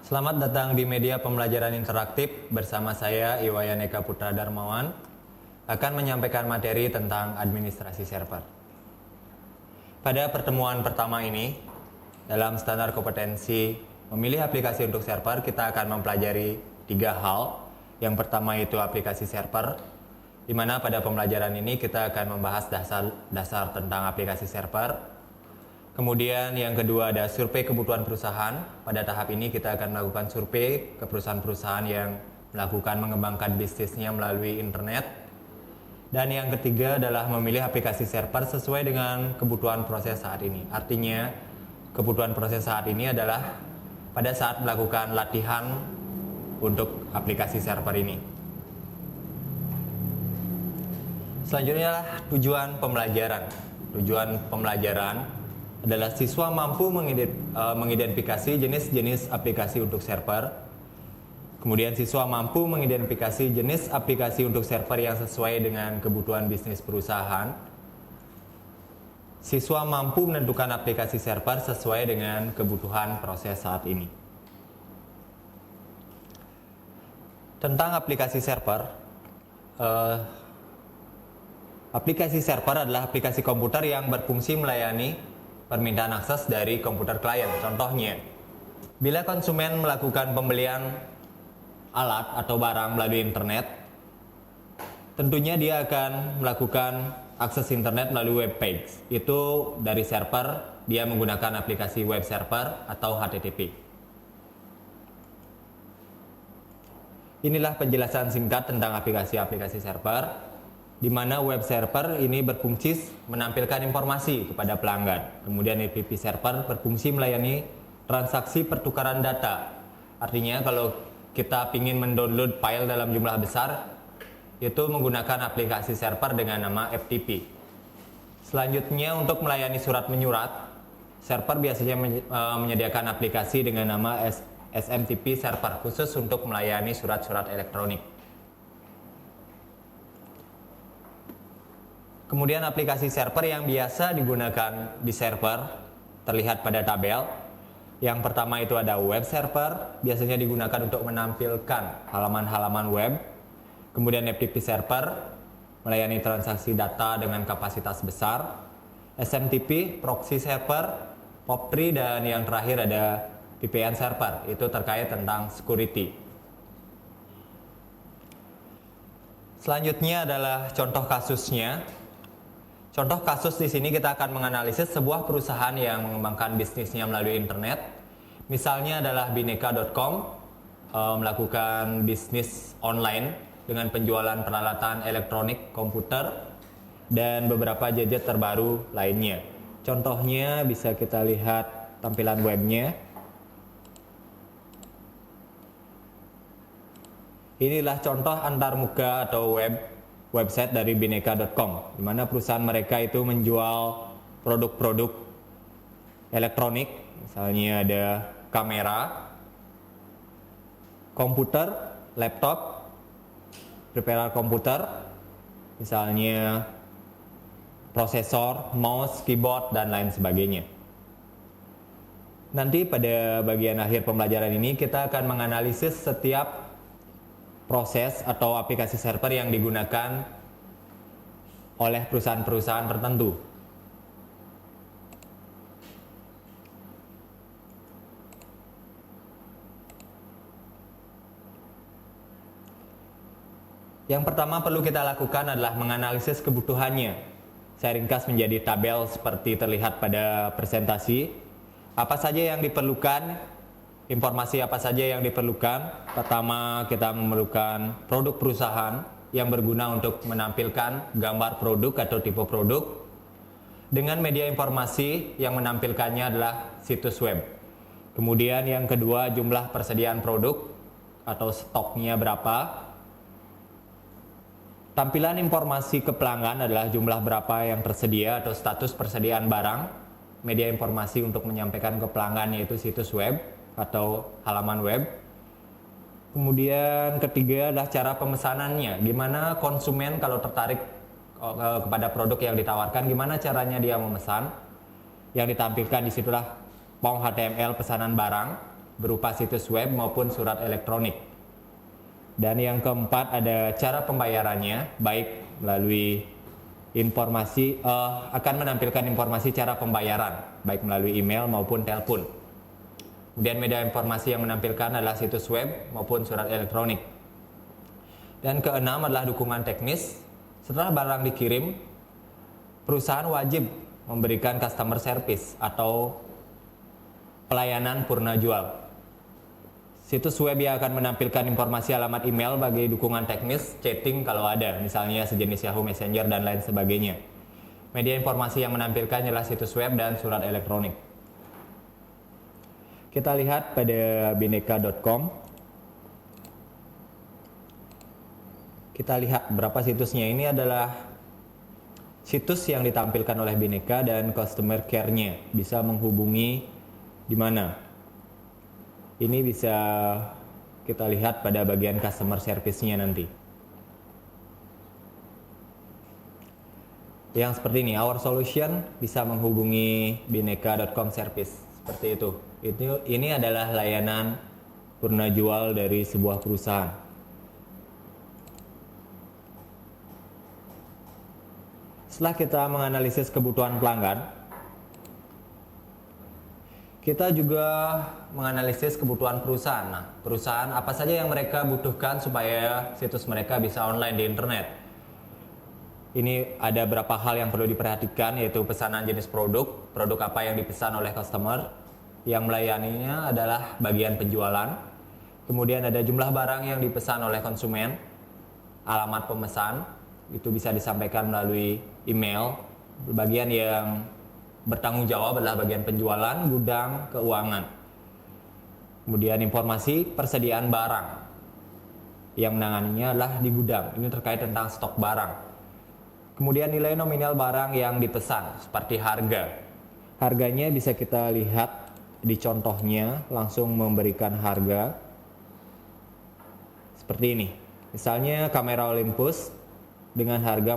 Selamat datang di media pembelajaran interaktif bersama saya Iwayan Eka Putra Darmawan akan menyampaikan materi tentang administrasi server. Pada pertemuan pertama ini, dalam standar kompetensi memilih aplikasi untuk server, kita akan mempelajari 3 hal. Yang pertama itu aplikasi server, di mana pada pembelajaran ini kita akan membahas dasar tentang aplikasi server. Kemudian yang kedua ada survei kebutuhan perusahaan. Pada tahap ini kita akan melakukan survei ke perusahaan-perusahaan yang melakukan mengembangkan bisnisnya melalui internet. Dan yang ketiga adalah memilih aplikasi server sesuai dengan kebutuhan proses saat ini. Artinya kebutuhan proses saat ini adalah pada saat melakukan latihan untuk aplikasi server ini. Selanjutnya tujuan pembelajaran. Tujuan pembelajaran adalah siswa mampu mengidentifikasi jenis-jenis aplikasi untuk server. Kemudian siswa mampu mengidentifikasi jenis aplikasi untuk server yang sesuai dengan kebutuhan bisnis perusahaan. Siswa mampu menentukan aplikasi server sesuai dengan kebutuhan proses saat ini. Tentang aplikasi server, aplikasi server adalah aplikasi komputer yang berfungsi melayani permintaan akses dari komputer klien. Contohnya, bila konsumen melakukan pembelian alat atau barang melalui internet, tentunya dia akan melakukan akses internet melalui web page. Itu dari server, dia menggunakan aplikasi web server atau HTTP. Inilah penjelasan singkat tentang aplikasi-aplikasi server, di mana web server ini berfungsi menampilkan informasi kepada pelanggan. Kemudian app server berfungsi melayani transaksi pertukaran data. Artinya kalau kita ingin mendownload file dalam jumlah besar, itu menggunakan aplikasi server dengan nama FTP. Selanjutnya untuk melayani surat menyurat, server biasanya menyediakan aplikasi dengan nama SMTP server khusus untuk melayani surat-surat elektronik. Kemudian aplikasi server yang biasa digunakan di server terlihat pada tabel. Yang pertama itu ada web server, biasanya digunakan untuk menampilkan halaman-halaman web. Kemudian FTP server melayani transaksi data dengan kapasitas besar. SMTP proxy server, POP3, dan yang terakhir ada VPN server, itu terkait tentang security. Selanjutnya adalah contoh kasusnya. Contoh kasus di sini kita akan menganalisis sebuah perusahaan yang mengembangkan bisnisnya melalui internet. Misalnya adalah bineka.com melakukan bisnis online dengan penjualan peralatan elektronik, komputer, dan beberapa gadget terbaru lainnya. Contohnya bisa kita lihat tampilan webnya. Inilah contoh antarmuka atau website dari bineka.com, di mana perusahaan mereka itu menjual produk-produk elektronik, misalnya ada kamera, komputer, laptop, peripheral komputer, misalnya prosesor, mouse, keyboard, dan lain sebagainya. Nanti pada bagian akhir pembelajaran ini kita akan menganalisis setiap proses atau aplikasi server yang digunakan oleh perusahaan-perusahaan tertentu. Yang pertama perlu kita lakukan adalah menganalisis kebutuhannya. Saya ringkas menjadi tabel seperti terlihat pada presentasi. Apa saja yang diperlukan? Informasi apa saja yang diperlukan? Pertama, kita memerlukan produk perusahaan yang berguna untuk menampilkan gambar produk atau tipe produk. Dengan media informasi yang menampilkannya adalah situs web. Kemudian yang kedua, jumlah persediaan produk atau stoknya berapa. Tampilan informasi ke pelanggan adalah jumlah berapa yang tersedia atau status persediaan barang. Media informasi untuk menyampaikan ke pelanggan yaitu situs web atau halaman web. Kemudian ketiga adalah cara pemesanannya. Gimana konsumen kalau tertarik kepada produk yang ditawarkan, gimana caranya dia memesan. Yang ditampilkan disitulah form HTML pesanan barang. berupa situs web maupun surat elektronik. Dan yang keempat ada cara pembayarannya, baik melalui akan menampilkan informasi cara pembayaran, baik melalui email maupun telepon. Kemudian media informasi yang menampilkan adalah situs web maupun surat elektronik. Dan keenam adalah dukungan teknis. Setelah barang dikirim, perusahaan wajib memberikan customer service atau pelayanan purna jual. Situs web yang akan menampilkan informasi alamat email bagi dukungan teknis, chatting kalau ada, misalnya sejenis Yahoo Messenger dan lain sebagainya. Media informasi yang menampilkan adalah situs web dan surat elektronik. Kita lihat pada bineka.com. Kita lihat berapa situsnya. Ini adalah situs yang ditampilkan oleh Bineka dan customer care-nya. Bisa menghubungi di mana. Ini bisa kita lihat pada bagian customer service-nya nanti. Yang seperti ini, Our Solution bisa menghubungi bineka.com service. Seperti itu. Ini adalah layanan purna jual dari sebuah perusahaan. Setelah kita menganalisis kebutuhan pelanggan, kita juga menganalisis kebutuhan perusahaan. Nah, perusahaan apa saja yang mereka butuhkan supaya situs mereka bisa online di internet. Ini ada beberapa hal yang perlu diperhatikan, yaitu pesanan jenis produk apa yang dipesan oleh customer, yang melayaninya adalah bagian penjualan. Kemudian ada jumlah barang yang dipesan oleh konsumen, alamat pemesan, itu bisa disampaikan melalui email. Bagian yang bertanggung jawab adalah bagian penjualan, gudang, keuangan. Kemudian informasi persediaan barang, yang menanganinya adalah di gudang. Ini terkait tentang stok barang. Kemudian nilai nominal barang yang dipesan, seperti harga. Harganya bisa kita lihat di contohnya, langsung memberikan harga seperti ini. Misalnya kamera Olympus dengan harga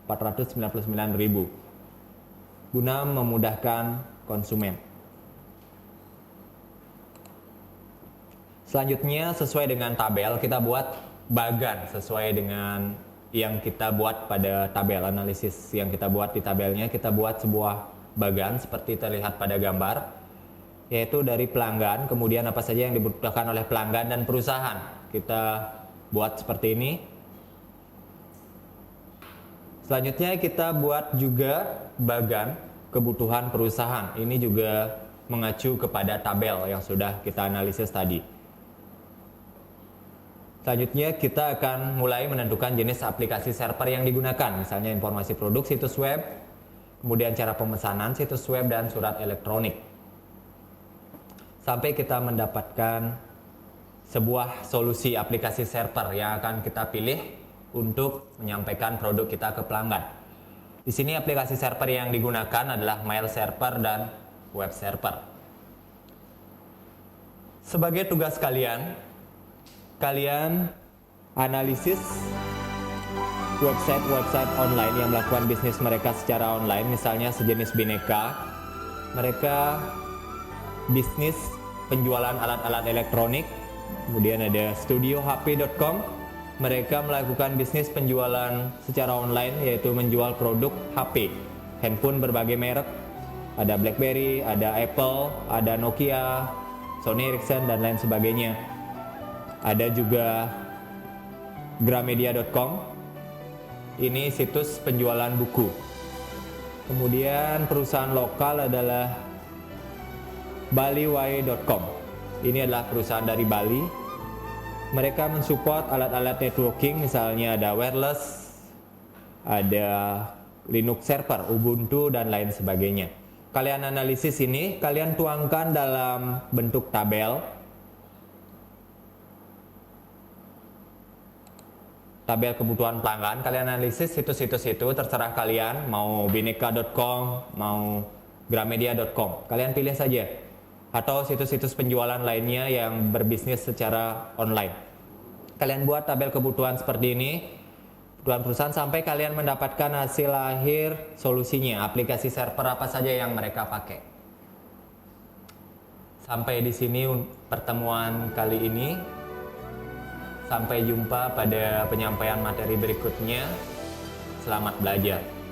4.499.000. Guna memudahkan konsumen. Selanjutnya, sesuai dengan tabel, kita buat bagan sesuai dengan yang kita buat pada tabel. Analisis yang kita buat di tabelnya, kita buat sebuah bagan seperti terlihat pada gambar, yaitu dari pelanggan, kemudian apa saja yang dibutuhkan oleh pelanggan dan perusahaan. Kita buat seperti ini. Selanjutnya kita buat juga bagan kebutuhan perusahaan. Ini juga mengacu kepada tabel yang sudah kita analisis tadi. Selanjutnya kita akan mulai menentukan jenis aplikasi server yang digunakan. Misalnya informasi produk, situs web, kemudian cara pemesanan, situs web, dan surat elektronik. Sampai kita mendapatkan sebuah solusi aplikasi server yang akan kita pilih untuk menyampaikan produk kita ke pelanggan. Di sini aplikasi server yang digunakan adalah mail server dan web server. Sebagai tugas kalian analisis website online yang melakukan bisnis mereka secara online, misalnya sejenis Bineka. Mereka bisnis penjualan alat-alat elektronik. Kemudian ada studiohp.com. Mereka melakukan bisnis penjualan secara online, yaitu menjual produk HP, handphone berbagai merek. Ada BlackBerry, ada Apple, ada Nokia, Sony Ericsson, dan lain sebagainya. Ada juga gramedia.com. Ini situs penjualan buku. Kemudian perusahaan lokal adalah baliway.com. Ini adalah perusahaan dari Bali. Mereka mensupport alat-alat networking, misalnya ada wireless, ada Linux server, Ubuntu, dan lain sebagainya. Kalian analisis ini, kalian tuangkan dalam bentuk tabel. Tabel kebutuhan pelanggan, kalian analisis situs-situs itu, terserah kalian, mau bineka.com, mau gramedia.com. Kalian pilih saja. Atau situs-situs penjualan lainnya yang berbisnis secara online. Kalian buat tabel kebutuhan seperti ini, kebutuhan perusahaan, sampai kalian mendapatkan hasil akhir solusinya, aplikasi server apa saja yang mereka pakai. Sampai di sini pertemuan kali ini. Sampai jumpa pada penyampaian materi berikutnya. Selamat belajar.